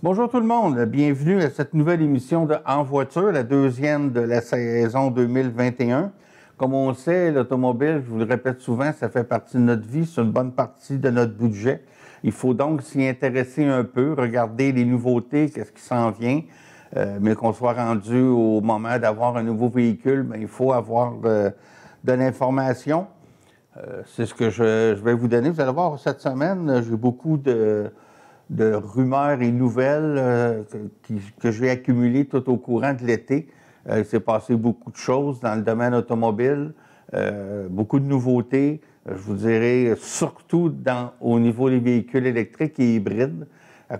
Bonjour tout le monde, bienvenue à cette nouvelle émission de En voiture, la deuxième de la saison 2021. Comme on sait, l'automobile, je vous le répète souvent, ça fait partie de notre vie, c'est une bonne partie de notre budget. Il faut donc s'y intéresser un peu, regarder les nouveautés, qu'est-ce qui s'en vient. Mais qu'on soit rendu au moment d'avoir un nouveau véhicule, bien, il faut avoir de l'information. C'est ce que je vais vous donner. Vous allez voir, cette semaine, j'ai beaucoup de rumeurs et nouvelles que j'ai accumulées tout au courant de l'été. Il s'est passé beaucoup de choses dans le domaine automobile, beaucoup de nouveautés, je vous dirais surtout au niveau des véhicules électriques et hybrides.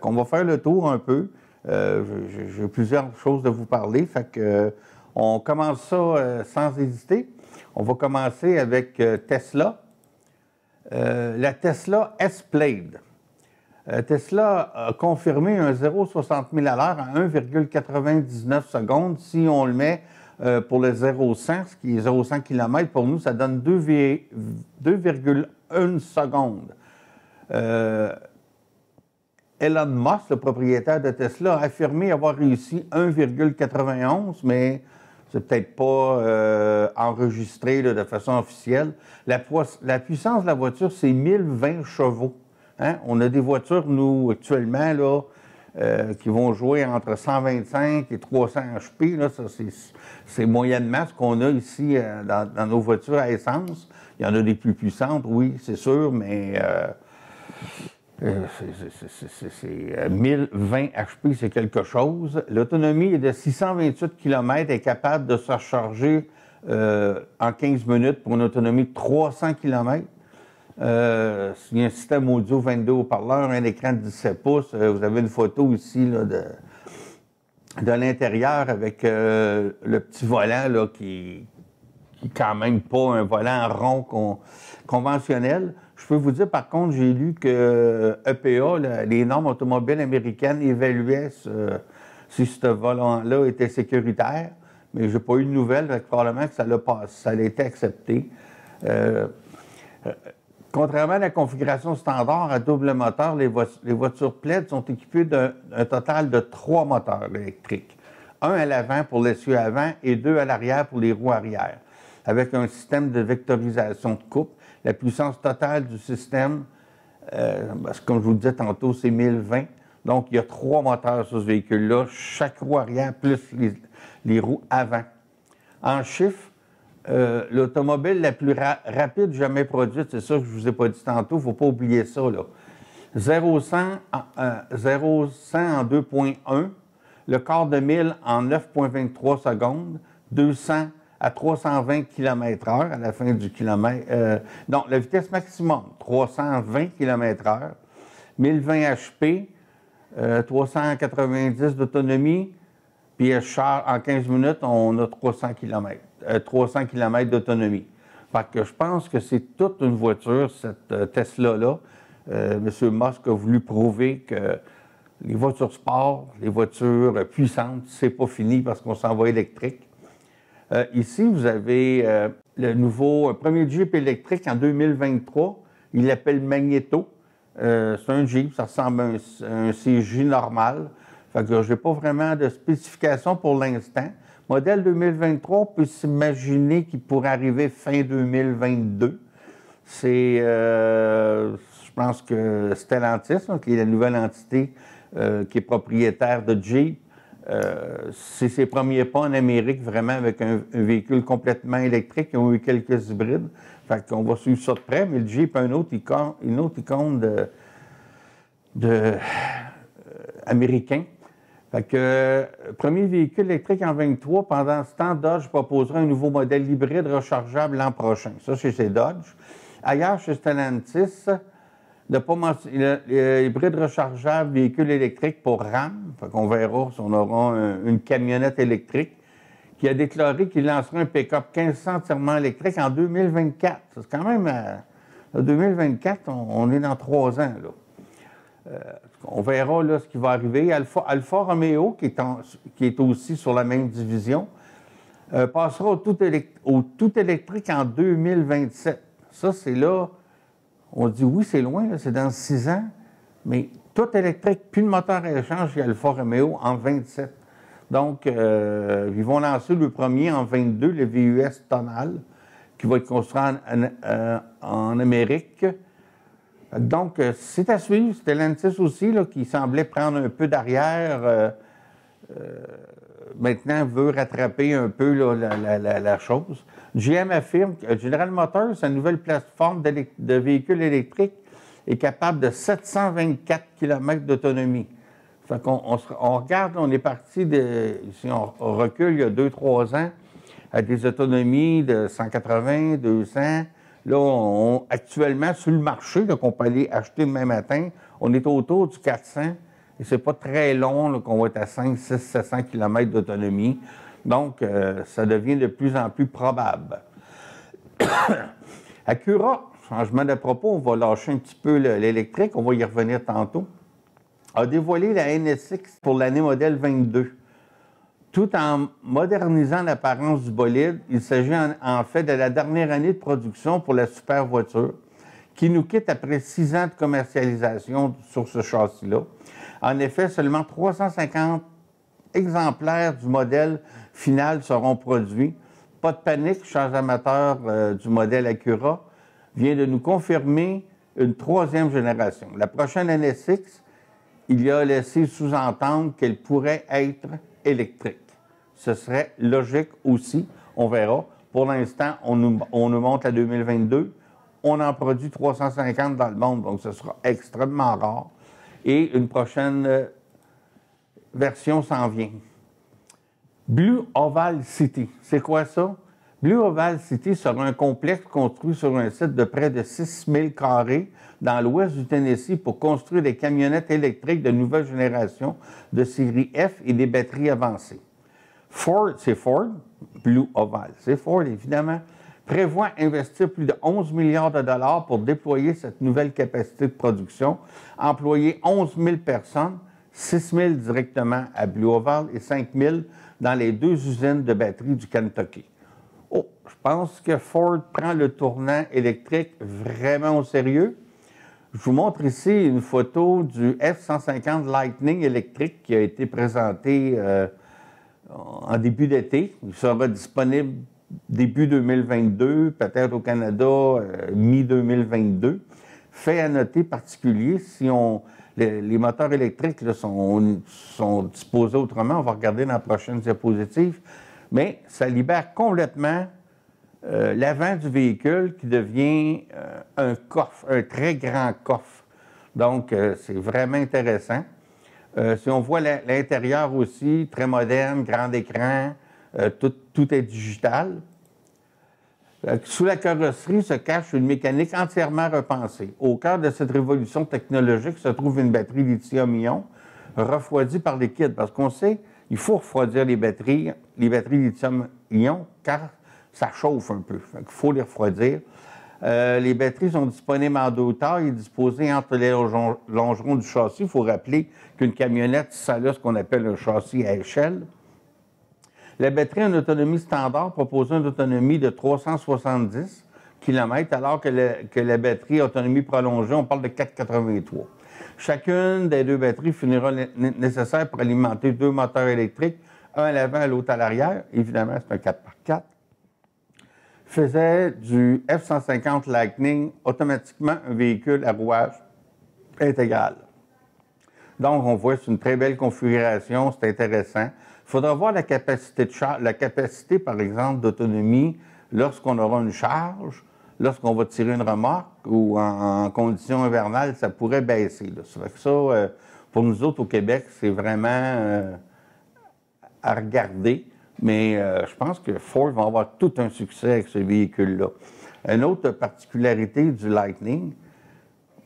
On va faire le tour un peu. J'ai plusieurs choses de vous parler. On commence ça sans hésiter. On va commencer avec Tesla. La Tesla S-Plaid. Tesla a confirmé un 0,60 000 à l'heure à 1,99 secondes. Si on le met pour le 0-100, ce qui est 0,100 km, pour nous, ça donne 2,1 secondes. Elon Musk, le propriétaire de Tesla, a affirmé avoir réussi 1,91, mais c'est peut-être pas enregistré là, de façon officielle. La puissance de la voiture, c'est 1020 chevaux. Hein? On a des voitures, nous, actuellement, là, qui vont jouer entre 125 et 300 HP. Là, ça, c'est moyennement ce qu'on a ici dans nos voitures à essence. Il y en a des plus puissantes, oui, c'est sûr, mais 1020 HP, c'est quelque chose. L'autonomie est de 628 km et est capable de se recharger en 15 minutes pour une autonomie de 300 km. Il y a un système audio 22 haut-parleurs, un écran de 17 pouces. Vous avez une photo ici là, de l'intérieur avec le petit volant là, qui est quand même pas un volant rond conventionnel. Je peux vous dire, par contre, j'ai lu que EPA, les normes automobiles américaines, évaluaient si ce volant-là était sécuritaire, mais j'ai pas eu de nouvelles, donc probablement que ça a été accepté. Contrairement à la configuration standard à double moteur, les voitures Plaid sont équipées d'un total de 3 moteurs électriques. Un à l'avant pour l'essieu avant et 2 à l'arrière pour les roues arrière. Avec un système de vectorisation de coupe, la puissance totale du système, comme je vous le disais tantôt, c'est 1020. Donc, il y a 3 moteurs sur ce véhicule-là, chaque roue arrière plus les roues avant. En chiffres, l'automobile la plus rapide jamais produite, c'est ça que je vous ai pas dit tantôt, il ne faut pas oublier ça, là. 0-100 en 2,1, le quart de mille en 9,23 secondes, 200 à 320 km/h à la fin du kilomètre. Non, la vitesse maximum, 320 km/h, 1020 HP, 390 d'autonomie, puis en 15 minutes, on a 300 km d'autonomie. Fait que je pense que c'est toute une voiture, cette Tesla-là. M. Musk a voulu prouver que les voitures sport, les voitures puissantes, c'est pas fini parce qu'on s'en va électrique. Ici, vous avez le nouveau premier Jeep électrique en 2023. Il l'appelle Magneto. C'est un Jeep, ça ressemble à un CJ normal. Fait que je n'ai pas vraiment de spécification pour l'instant. Modèle 2023, on peut s'imaginer qu'il pourrait arriver fin 2022. C'est, je pense que Stellantis, qui est la nouvelle entité qui est propriétaire de Jeep, c'est ses premiers pas en Amérique, vraiment, avec un véhicule complètement électrique. Ils ont eu quelques hybrides. Fait qu'on va suivre ça de près, mais le Jeep a une autre icône américain. Fait que, premier véhicule électrique en 23, pendant ce temps, Dodge proposera un nouveau modèle hybride rechargeable l'an prochain. Ça, c'est chez Dodge. Ailleurs, chez Stellantis, hybride rechargeable, véhicule électrique pour RAM. Fait qu'on verra si on aura une camionnette électrique qui a déclaré qu'il lancera un pick-up 1500 entièrement électrique en 2024. C'est quand même... en 2024, on est dans 3 ans, là. On verra là, ce qui va arriver. Alfa Romeo, qui est aussi sur la même division, passera au tout électrique en 2027. Ça, c'est là, on dit oui, c'est loin, c'est dans 6 ans, mais Tout électrique, plus de moteur à échange chez Alfa Romeo en 27. Donc, ils vont lancer le premier en 22, le VUS Tonal, qui va être construit en Amérique. Donc, c'est à suivre. Stellantis aussi, là, qui semblait prendre un peu d'arrière, maintenant veut rattraper un peu là, la chose. GM affirme que General Motors, sa nouvelle plateforme de véhicules électriques, est capable de 724 km d'autonomie. Fait qu'on on regarde, on est parti si on recule il y a 2-3 ans, à des autonomies de 180, 200. Là, actuellement, sur le marché, qu'on peut aller acheter demain matin, on est autour du 400. Et c'est pas très long qu'on va être à 5, 6, 700 km d'autonomie. Donc, ça devient de plus en plus probable. Acura, changement de propos, on va lâcher un petit peu l'électrique, on va y revenir tantôt, a dévoilé la NSX pour l'année modèle 22. Tout en modernisant l'apparence du bolide, il s'agit en fait de la dernière année de production pour la super voiture, qui nous quitte après 6 ans de commercialisation sur ce châssis-là. En effet, seulement 350 exemplaires du modèle final seront produits. Pas de panique, chers amateurs du modèle Acura vient de nous confirmer une 3e génération. La prochaine NSX, il y a laissé sous-entendre qu'elle pourrait être électrique. Ce serait logique aussi, on verra. Pour l'instant, on nous montre la 2022. On en produit 350 dans le monde, donc ce sera extrêmement rare. Et une prochaine version s'en vient. Blue Oval City, c'est quoi ça? Blue Oval City sera un complexe construit sur un site de près de 6000 carrés dans l'ouest du Tennessee pour construire des camionnettes électriques de nouvelle génération de série F et des batteries avancées. Ford, c'est Ford, Blue Oval, c'est Ford évidemment, prévoit investir plus de 11 milliards de dollars pour déployer cette nouvelle capacité de production, employer 11 000 personnes, 6 000 directement à Blue Oval et 5 000 dans les 2 usines de batteries du Kentucky. Oh, je pense que Ford prend le tournant électrique vraiment au sérieux. Je vous montre ici une photo du F-150 Lightning électrique qui a été présenté en début d'été. Il sera disponible début 2022, peut-être au Canada mi-2022. Fait à noter particulier, si les moteurs électriques là, sont disposés autrement, on va regarder dans la prochaine diapositive, mais ça libère complètement l'avant du véhicule qui devient un coffre, un très grand coffre. Donc, c'est vraiment intéressant. Si on voit l'intérieur aussi, très moderne, grand écran, tout est digital. Sous la carrosserie se cache une mécanique entièrement repensée. Au cœur de cette révolution technologique se trouve une batterie lithium-ion refroidie par liquide. Parce qu'on sait, il faut refroidir les batteries lithium-ion, car ça chauffe un peu. Il faut les refroidir. Les batteries sont disponibles en 2 tailles et disposées entre les longerons du châssis. Il faut rappeler qu'une camionnette, ça a ce qu'on appelle un châssis à échelle. La batterie en autonomie standard propose une autonomie de 370 km, alors que la batterie autonomie prolongée, on parle de 483. Chacune des 2 batteries finira nécessaire pour alimenter 2 moteurs électriques, un à l'avant et l'autre à l'arrière. Évidemment, c'est un 4x4. Faisait du F-150 Lightning automatiquement un véhicule à rouage intégral. Donc, on voit, c'est une très belle configuration, c'est intéressant. Il faudra voir la capacité de charge, la capacité, par exemple, d'autonomie lorsqu'on aura une charge, lorsqu'on va tirer une remorque ou en conditions hivernales, ça pourrait baisser. Là. Ça fait que ça, pour nous autres au Québec, c'est vraiment à regarder. Mais je pense que Ford va avoir tout un succès avec ce véhicule-là. Une autre particularité du Lightning,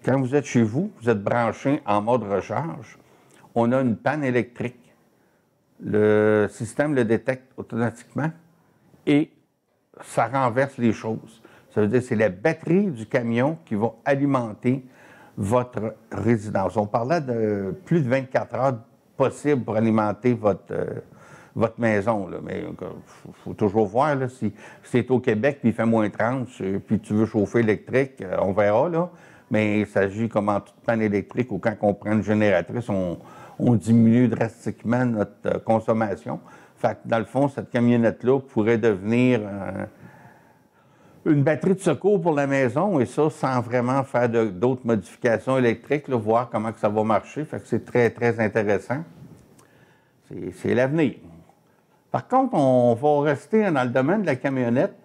quand vous êtes chez vous, vous êtes branché en mode recharge, on a une panne électrique. Le système le détecte automatiquement et ça renverse les choses. Ça veut dire que c'est la batterie du camion qui va alimenter votre résidence. On parlait de plus de 24 heures possibles pour alimenter votre maison. Là. Mais il faut toujours voir là, si c'est au Québec puis il fait moins 30, puis tu veux chauffer électrique, on verra. Là. mais il s'agit comme en toute panne électrique ou quand on prend une génératrice, on diminue drastiquement notre consommation. Fait que dans le fond, cette camionnette-là pourrait devenir une batterie de secours pour la maison, et ça sans vraiment faire d'autres modifications électriques, là, voir comment que ça va marcher. Fait que c'est très, très intéressant. C'est l'avenir. Par contre, on va rester dans le domaine de la camionnette.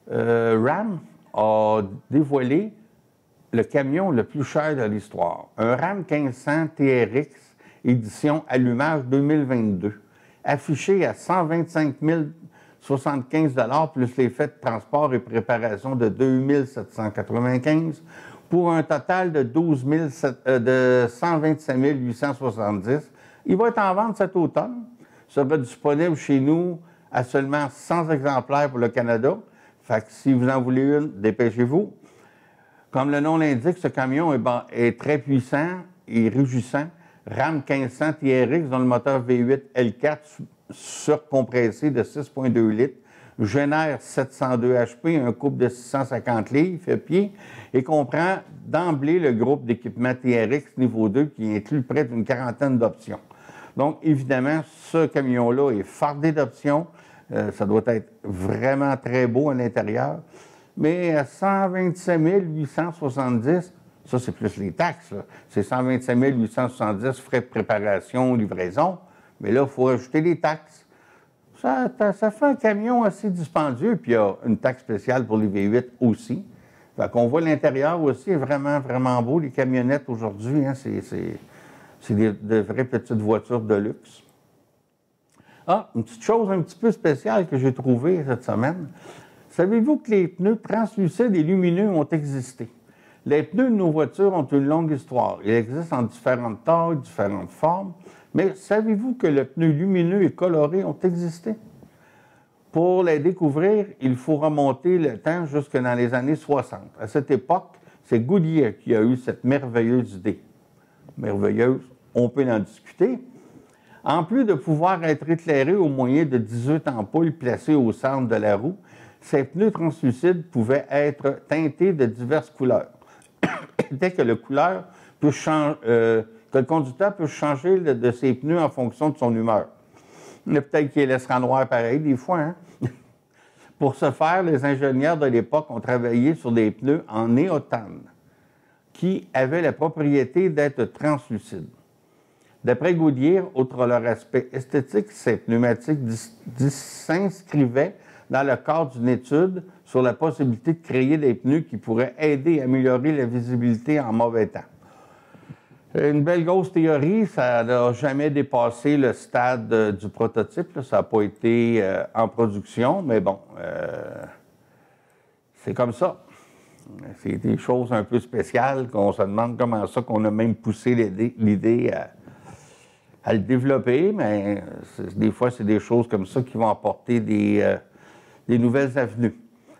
RAM a dévoilé le camion le plus cher de l'histoire. Un RAM 1500 TRX, édition allumage 2022, affiché à 125 075 $ plus les frais de transport et préparation de 2 795 pour un total de 127 870. Il va être en vente cet automne. Il sera disponible chez nous à seulement 100 exemplaires pour le Canada. Fait que si vous en voulez une, dépêchez-vous. Comme le nom l'indique, ce camion est très puissant et rugissant. RAM 1500 TRX dont le moteur V8 L4 surcompressé de 6,2 litres génère 702 HP, un couple de 650 livres-pieds et comprend d'emblée le groupe d'équipement TRX niveau 2 qui inclut près d'une quarantaine d'options. Donc, évidemment, ce camion-là est fardé d'options. Ça doit être vraiment très beau à l'intérieur. Mais à 127 870, ça, c'est plus les taxes. C'est 125 870 frais de préparation, livraison. Mais là, il faut ajouter les taxes. Ça fait un camion assez dispendieux. Puis il y a une taxe spéciale pour les V8 aussi. Fait qu'on voit l'intérieur aussi, est vraiment, vraiment beau. Les camionnettes aujourd'hui, hein, c'est de vraies petites voitures de luxe. Ah, une petite chose un petit peu spéciale que j'ai trouvée cette semaine. Savez-vous que les pneus translucides et lumineux ont existé? Les pneus de nos voitures ont une longue histoire. Ils existent en différentes tailles, différentes formes. Mais savez-vous que le pneu lumineux et coloré ont existé? Pour les découvrir, il faut remonter le temps jusque dans les années 60. À cette époque, c'est Goodyear qui a eu cette merveilleuse idée. Merveilleuse, on peut en discuter. En plus de pouvoir être éclairés au moyen de 18 ampoules placées au centre de la roue, ces pneus translucides pouvaient être teintés de diverses couleurs. Dès que le conducteur peut changer de ses pneus en fonction de son humeur. Peut-être qu'il les laissera noirs pareil des fois. Hein? Pour ce faire, les ingénieurs de l'époque ont travaillé sur des pneus en néothane qui avaient la propriété d'être translucides. D'après Goodyear, outre leur aspect esthétique, ces pneumatiques s'inscrivaient dans le cadre d'une étude sur la possibilité de créer des pneus qui pourraient aider à améliorer la visibilité en mauvais temps. Une belle grosse théorie, ça n'a jamais dépassé le stade du prototype. Là. Ça n'a pas été en production, mais bon, c'est comme ça. C'est des choses un peu spéciales qu'on se demande comment ça qu'on a même poussé l'idée à le développer, mais des fois, c'est des choses comme ça qui vont apporter des nouvelles avenues.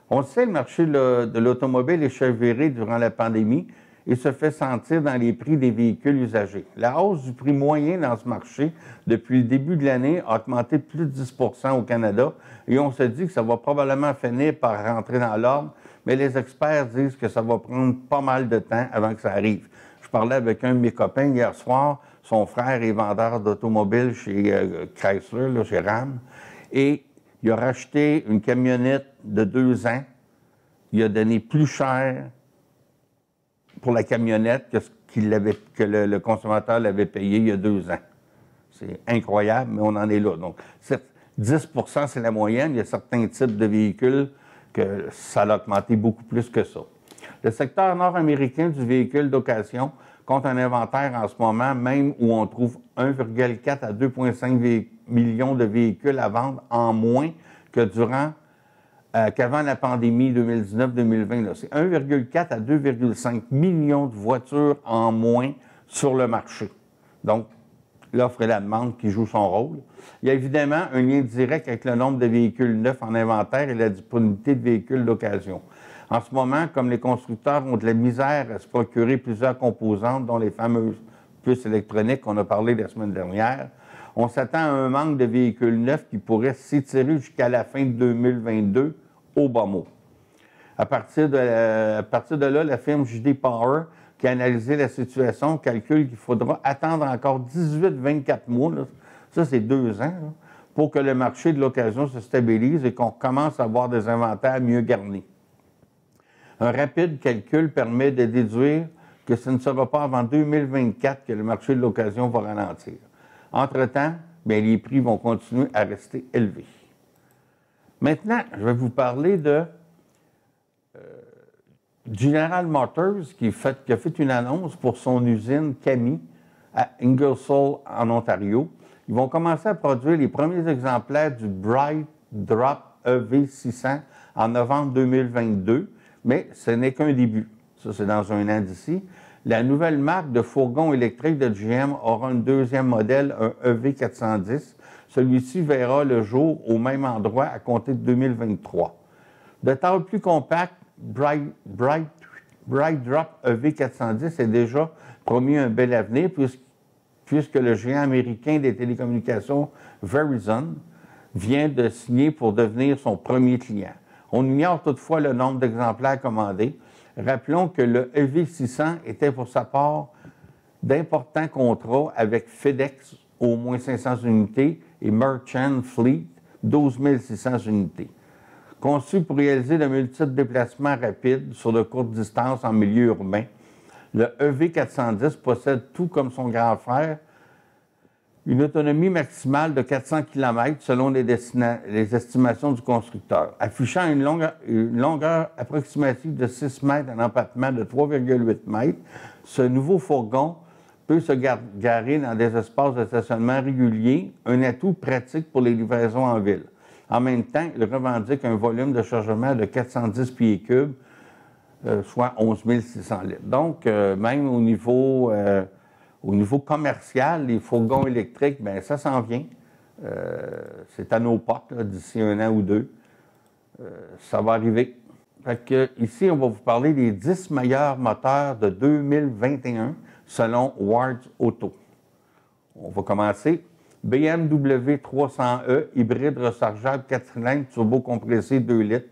On le sait, le marché de l'automobile est chaviré durant la pandémie et se fait sentir dans les prix des véhicules usagés. La hausse du prix moyen dans ce marché depuis le début de l'année a augmenté de plus de 10 % au Canada et on se dit que ça va probablement finir par rentrer dans l'ordre, mais les experts disent que ça va prendre pas mal de temps avant que ça arrive. Je parlais avec un de mes copains hier soir, son frère est vendeur d'automobiles chez Chrysler, là, chez RAM, et il a racheté une camionnette de 2 ans. Il a donné plus cher pour la camionnette que ce que le consommateur l'avait payé il y a 2 ans. C'est incroyable, mais on en est là. Donc, 10 % c'est la moyenne. Il y a certains types de véhicules que ça a augmenté beaucoup plus que ça. Le secteur nord-américain du véhicule d'occasion compte un inventaire en ce moment, même où on trouve 1,4 à 2,5 millions de véhicules à vendre en moins que qu'avant la pandémie 2019-2020. C'est 1,4 à 2,5 millions de voitures en moins sur le marché. Donc, l'offre et la demande qui jouent son rôle. Il y a évidemment un lien direct avec le nombre de véhicules neufs en inventaire et la disponibilité de véhicules d'occasion. En ce moment, comme les constructeurs ont de la misère à se procurer plusieurs composantes, dont les fameuses puces électroniques qu'on a parlé la semaine dernière, on s'attend à un manque de véhicules neufs qui pourrait s'étirer jusqu'à la fin de 2022 au bas mot. À partir de là, la firme JD Power qui a analysé la situation, calcule qu'il faudra attendre encore 18-24 mois, là, ça c'est 2 ans, là, pour que le marché de l'occasion se stabilise et qu'on commence à avoir des inventaires mieux garnis. Un rapide calcul permet de déduire que ce ne sera pas avant 2024 que le marché de l'occasion va ralentir. Entre-temps, bien, les prix vont continuer à rester élevés. Maintenant, je vais vous parler de General Motors qui a fait une annonce pour son usine CAMI à Ingersoll, en Ontario. Ils vont commencer à produire les premiers exemplaires du Bright Drop EV600 en novembre 2022, mais ce n'est qu'un début. Ça, c'est dans un an d'ici. La nouvelle marque de fourgon électrique de GM aura un deuxième modèle, un EV410. Celui-ci verra le jour au même endroit à compter de 2023. De taille plus compacte, Bright Drop EV410 est déjà promis un bel avenir puisque le géant américain des télécommunications Verizon vient de signer pour devenir son premier client. On ignore toutefois le nombre d'exemplaires commandés. Rappelons que le EV600 était pour sa part d'importants contrats avec FedEx, au moins 500 unités, et Merchant Fleet, 12 600 unités. Conçu pour réaliser de multiples déplacements rapides sur de courtes distances en milieu urbain, le EV410 possède, tout comme son grand frère, une autonomie maximale de 400 km selon les estimations du constructeur, affichant une longueur approximative de 6 mètres, un empattement de 3,8 mètres. Ce nouveau fourgon peut se garer dans des espaces de stationnement réguliers, un atout pratique pour les livraisons en ville. En même temps, il revendique un volume de chargement de 410 pieds cubes, soit 11 600 litres. Donc, même au niveau commercial, les fourgons électriques, bien, ça s'en vient. C'est à nos portes, d'ici 1 an ou 2. Ça va arriver. Fait que, ici, on va vous parler des 10 meilleurs moteurs de 2021 selon Wards Auto. On va commencer. BMW 300e, hybride rechargeable 4 cylindres, turbo-compressé 2 litres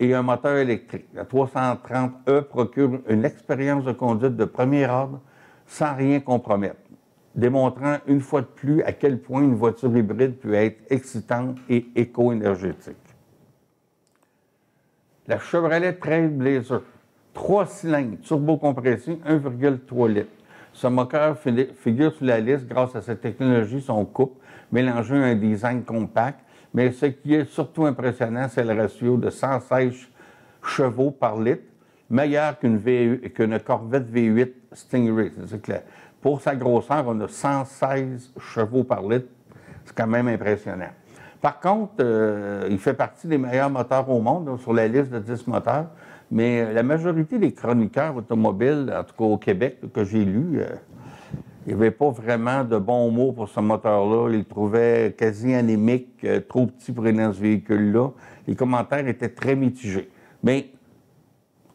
et un moteur électrique. La 330e procure une expérience de conduite de premier ordre sans rien compromettre, démontrant une fois de plus à quel point une voiture hybride peut être excitante et éco-énergétique. La Chevrolet Trailblazer, 3 cylindres, turbo-compressé, 1,3 litres. Ce moteur figure sur la liste grâce à sa technologie, son couple, mélangé à un design compact, mais ce qui est surtout impressionnant, c'est le ratio de 116 chevaux par litre, meilleur qu'une Corvette V8 Stingray. C'est que pour sa grosseur, on a 116 chevaux par litre. C'est quand même impressionnant. Par contre, il fait partie des meilleurs moteurs au monde, donc, sur la liste de 10 moteurs. Mais la majorité des chroniqueurs automobiles, en tout cas au Québec, que j'ai lu, il n'y avait pas vraiment de bons mots pour ce moteur-là. Ils le trouvaient quasi anémique, trop petit pour aller dans ce véhicule-là. Les commentaires étaient très mitigés. Mais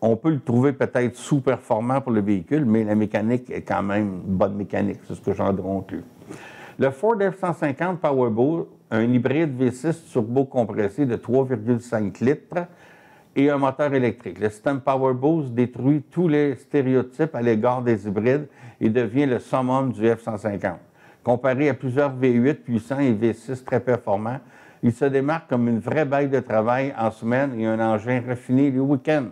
on peut le trouver peut-être sous-performant pour le véhicule, mais la mécanique est quand même une bonne mécanique. C'est ce que j'en conclus. Le Ford F-150 Powerboat, un hybride V6 turbo-compressé de 3,5 litres, et un moteur électrique. Le système PowerBoost détruit tous les stéréotypes à l'égard des hybrides et devient le summum du F-150. Comparé à plusieurs V8 puissants et V6 très performants, il se démarque comme une vraie bête de travail en semaine et un engin raffiné le week-end.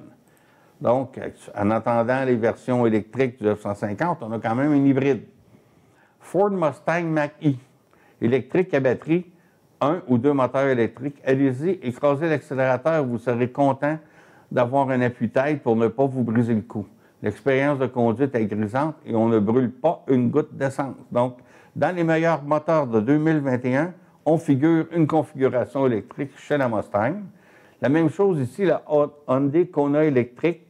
Donc, en attendant les versions électriques du F-150, on a quand même un hybride. Ford Mustang Mach-E, électrique à batterie, 1 ou 2 moteurs électriques. Allez-y, écrasez l'accélérateur, vous serez content d'avoir un appui-tête pour ne pas vous briser le cou. L'expérience de conduite est grisante et on ne brûle pas une goutte d'essence. Donc, dans les meilleurs moteurs de 2021, on figure une configuration électrique chez la Mustang. La même chose ici, la Hyundai Kona électrique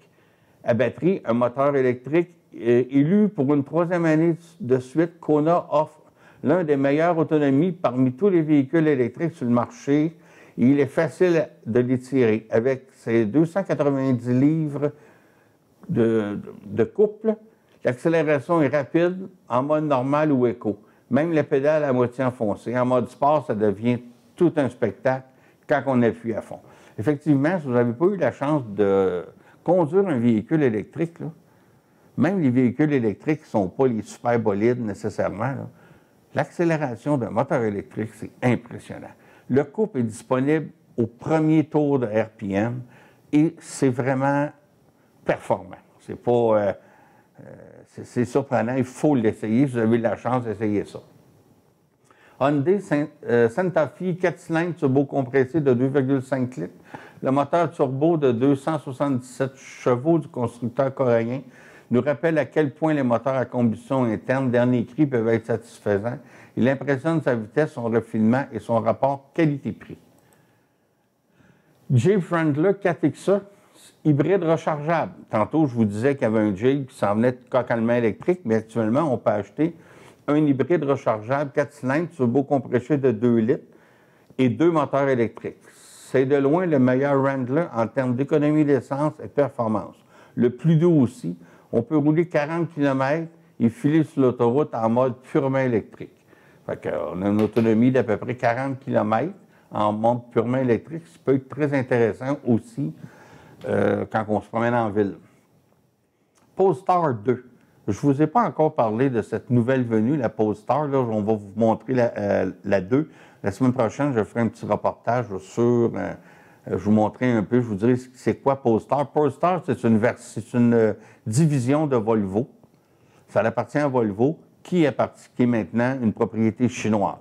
à batterie, un moteur électrique élu pour une 3e année de suite. Kona offre l'un des meilleures autonomies parmi tous les véhicules électriques sur le marché. Et il est facile de les tirer. Avec ses 290 livres de couple, l'accélération est rapide en mode normal ou éco. Même la pédale à moitié enfoncée. En mode sport, ça devient tout un spectacle quand on appuie à fond. Effectivement, si vous n'avez pas eu la chance de conduire un véhicule électrique, là, Même les véhicules électriques qui ne sont pas les super bolides nécessairement, l'accélération d'un moteur électrique, c'est impressionnant. Le couple est disponible au premier tour de RPM et c'est vraiment performant. C'est pas... c'est surprenant, il faut l'essayer. Si vous avez la chance d'essayer ça. Hyundai Santa Fe 4 cylindres turbo-compressé de 2,5 litres. Le moteur turbo de 277 chevaux du constructeur coréen nous rappelle à quel point les moteurs à combustion interne dernier cri peuvent être satisfaisants. Il impressionne sa vitesse, son refinement et son rapport qualité-prix. Jeep Wrangler 4XA, hybride rechargeable. Tantôt, je vous disais qu'il y avait un Jeep qui s'en venait de coque allemand électrique, mais actuellement, on peut acheter un hybride rechargeable 4 cylindres turbo-compressé de 2 litres et 2 moteurs électriques. C'est de loin le meilleur Wrangler en termes d'économie d'essence et de performance. Le plus doux aussi, on peut rouler 40 km et filer sur l'autoroute en mode purement électrique. Fait qu'on a une autonomie d'à peu près 40 km en mode purement électrique, ce qui peut être très intéressant aussi quand on se promène en ville. Polestar 2. Je ne vous ai pas encore parlé de cette nouvelle venue, la Polestar. Là, on va vous montrer la 2. La semaine prochaine, je ferai un petit reportage sur... je vous montrerai un peu, je vous dirai c'est quoi Polestar. Polestar, c'est une division de Volvo. Ça appartient à Volvo, qui est maintenant une propriété chinoise.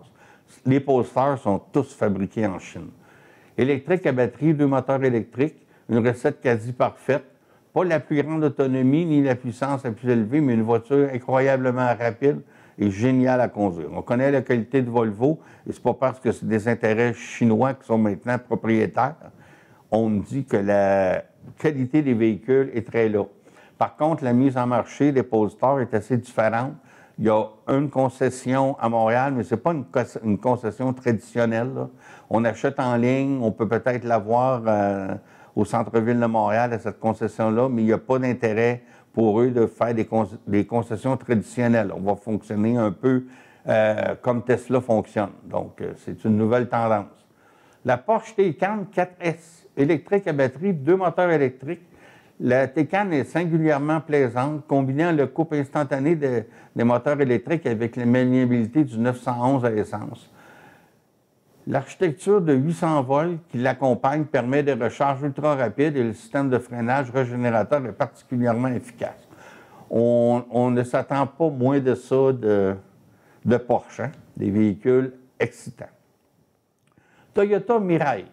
Les Polestar sont tous fabriqués en Chine. Électrique à batterie, 2 moteurs électriques, une recette quasi parfaite. Pas la plus grande autonomie ni la puissance la plus élevée, mais une voiture incroyablement rapide et géniale à conduire. On connaît la qualité de Volvo, et c'est pas parce que c'est des intérêts chinois qui sont maintenant propriétaires. On dit que la qualité des véhicules est très là. Par contre, la mise en marché des Polestar est assez différente. Il y a une concession à Montréal, mais ce n'est pas une concession traditionnelle, là. On achète en ligne, on peut peut-être l'avoir au centre-ville de Montréal, à cette concession-là, mais il n'y a pas d'intérêt pour eux de faire des concessions traditionnelles. On va fonctionner un peu comme Tesla fonctionne. Donc, c'est une nouvelle tendance. La Porsche Taycan 4S, électrique à batterie, 2 moteurs électriques. La Taycan est singulièrement plaisante, combinant le couple instantané des moteurs électriques avec la maniabilité du 911 à essence. L'architecture de 800 volts qui l'accompagne permet des recharges ultra rapides et le système de freinage régénérateur est particulièrement efficace. On ne s'attend pas moins de ça de Porsche, hein? Des véhicules excitants. Toyota Mirai,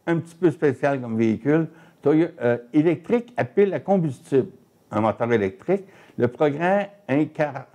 un petit peu spécial comme véhicule. Électrique à pile à combustible, un moteur électrique. Le progrès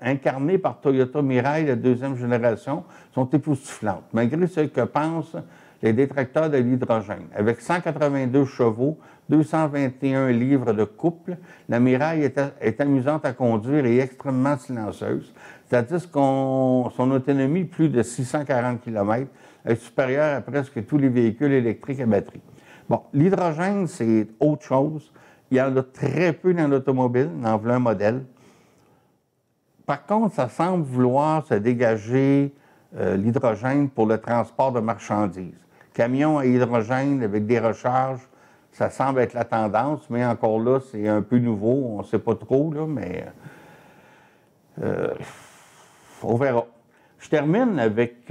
incarné par Toyota Mirai, la 2e génération, sont époustouflantes, malgré ce que pensent les détracteurs de l'hydrogène. Avec 182 chevaux, 221 livres de couple, la Mirai est amusante à conduire et extrêmement silencieuse. C'est-à-dire que son autonomie, plus de 640 km, est supérieure à presque tous les véhicules électriques à batterie. Bon, l'hydrogène, c'est autre chose. Il y en a très peu dans l'automobile, dans un modèle. Par contre, ça semble vouloir se dégager l'hydrogène pour le transport de marchandises. Camion à hydrogène avec des recharges, ça semble être la tendance, mais encore là, c'est un peu nouveau. On ne sait pas trop, là, mais on verra. Je termine avec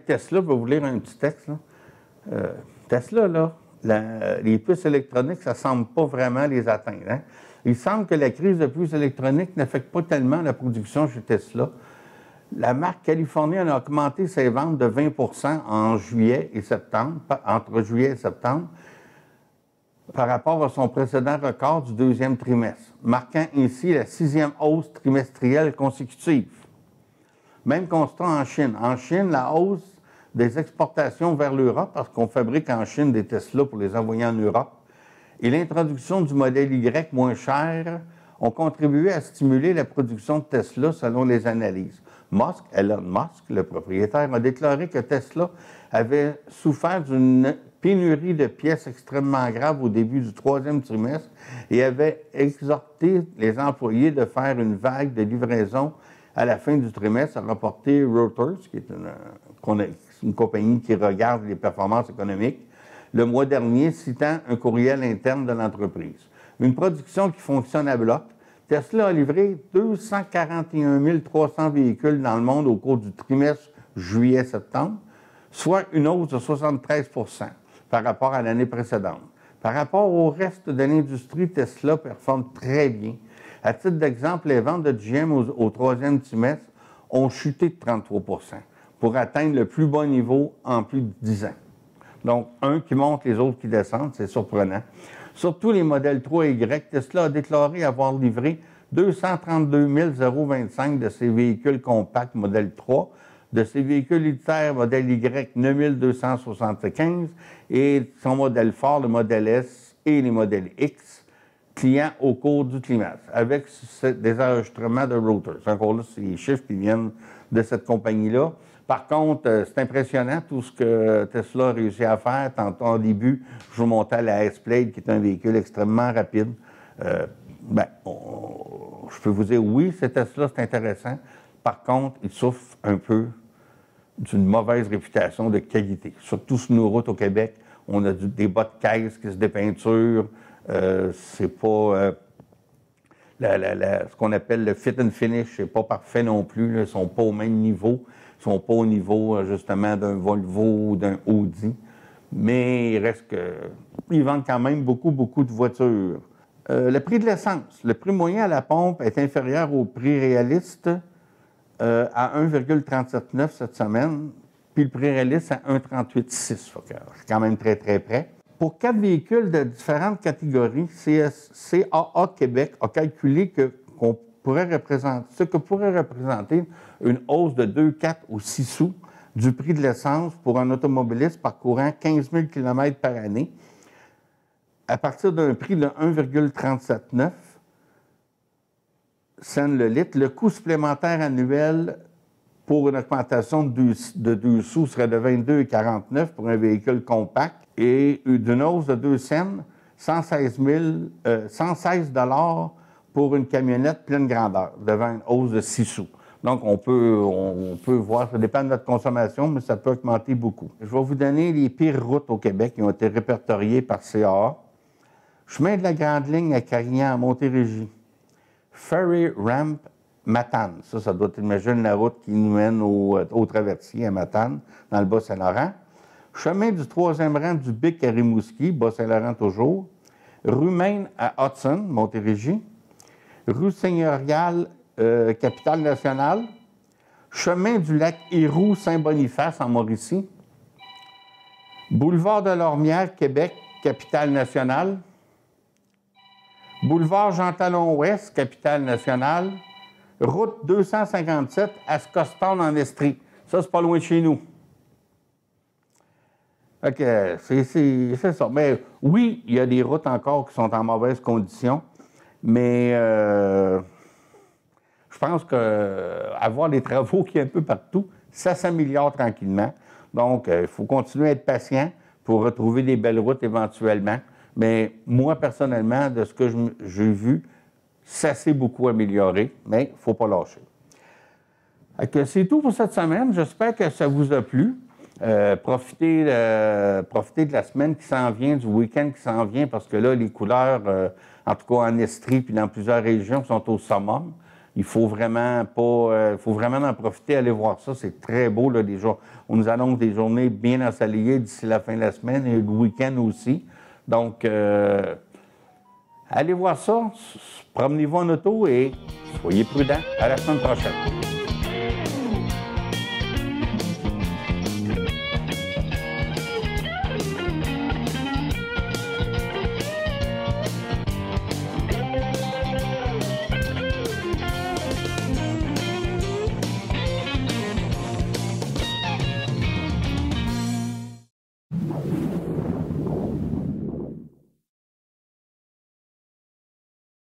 Tesla. Je vais vous lire un petit texte, là. Tesla, là, les puces électroniques, ça ne semble pas vraiment les atteindre, hein? Il semble que la crise de puces électroniques n'affecte pas tellement la production chez Tesla. La marque californienne a augmenté ses ventes de 20 en juillet et septembre, entre juillet et septembre, par rapport à son précédent record du 2e trimestre, marquant ainsi la 6e hausse trimestrielle consécutive. Même constat en Chine. En Chine, la hausse des exportations vers l'Europe, parce qu'on fabrique en Chine des Tesla pour les envoyer en Europe, et l'introduction du modèle Y moins cher ont contribué à stimuler la production de Tesla selon les analyses. Elon Musk, le propriétaire, a déclaré que Tesla avait souffert d'une pénurie de pièces extrêmement grave au début du 3e trimestre et avait exhorté les employés de faire une vague de livraison à la fin du trimestre, a rapporté Reuters, qui est une compagnie qui regarde les performances économiques, le mois dernier, citant un courriel interne de l'entreprise. mais une production qui fonctionne à bloc. Tesla a livré 241 300 véhicules dans le monde au cours du trimestre juillet-septembre, soit une hausse de 73 par rapport à l'année précédente. Par rapport au reste de l'industrie, Tesla performe très bien. À titre d'exemple, les ventes de GM au troisième trimestre ont chuté de 33 pour atteindre le plus bas niveau en plus de 10 ans. Donc, un qui monte, les autres qui descendent, c'est surprenant. Surtout les modèles 3 et Y, Tesla a déclaré avoir livré 232 025 de ses véhicules compacts modèle 3, de ses véhicules utilitaires modèle Y 9 275 et son modèle fort, le modèle S et les modèles X, clients au cours du trimestre, avec des enregistrements de Reuters. Encore là, c'est les chiffres qui viennent de cette compagnie-là. Par contre, c'est impressionnant tout ce que Tesla a réussi à faire. Tantôt, en début, je vous montrais la S-Plate, qui est un véhicule extrêmement rapide. Je peux vous dire, oui, c'est Tesla, c'est intéressant. Par contre, il souffre un peu d'une mauvaise réputation de qualité. Surtout sur nos routes au Québec, on a des bas de caisse qui se dépeinturent. C'est pas... ce qu'on appelle le fit and finish, c'est pas parfait non plus. Là. Ils sont pas au même niveau. Ils sont pas au niveau, justement, d'un Volvo ou d'un Audi. Mais il reste que... Ils vendent quand même beaucoup de voitures. Le prix de l'essence. Le prix moyen à la pompe est inférieur au prix réaliste à 1,379 cette semaine, puis le prix réaliste à 1,386. C'est quand même très près. Pour 4 véhicules de différentes catégories, CAA Québec a calculé ce que pourrait représenter une hausse de 2, 4 ou 6 sous du prix de l'essence pour un automobiliste parcourant 15 000 km par année, à partir d'un prix de 1,379 cents le litre. Le coût supplémentaire annuel pour une augmentation de 2 sous serait de 22,49 pour un véhicule compact et d'une hausse de 2 cents, 116 $ pour une camionnette pleine grandeur, devant une hausse de 6 sous. Donc, on peut voir, ça dépend de notre consommation, mais ça peut augmenter beaucoup. Je vais vous donner les pires routes au Québec qui ont été répertoriées par CAA. Chemin de la Grande Ligne à Carignan, à Montérégie. Ferry Ramp, Matane. Ça doit être, imagine, la route qui nous mène au Traversier à Matane, dans le Bas-Saint-Laurent. Chemin du 3e rang du Bic à Rimouski, Bas-Saint-Laurent toujours. Rue Maine à Hudson, Montérégie. Rue Seigneuriale, Capitale-Nationale. Chemin du lac Héroux, Saint-Boniface, en Mauricie. Boulevard de Lormière, Québec, Capitale-Nationale. Boulevard Jean-Talon-Ouest, Capitale-Nationale. Route 257, Ascoston en Estrie. Ça, c'est pas loin de chez nous. OK, c'est ça. Mais oui, il y a des routes encore qui sont en mauvaise condition, mais je pense qu'avoir des travaux qui est un peu partout, ça s'améliore tranquillement. Donc, il faut continuer à être patient pour retrouver des belles routes éventuellement. Mais moi, personnellement, de ce que j'ai vu, ça s'est beaucoup amélioré, mais il ne faut pas lâcher. C'est tout pour cette semaine. J'espère que ça vous a plu. Profitez de la semaine qui s'en vient, du week-end qui s'en vient, parce que là, les couleurs, en tout cas en Estrie puis dans plusieurs régions, sont au summum. Il faut vraiment en profiter, aller voir ça. C'est très beau, là, on nous annonce des journées bien ensoleillées d'ici la fin de la semaine et le week-end aussi. Donc, allez voir ça, promenez-vous en auto et soyez prudents. À la semaine prochaine.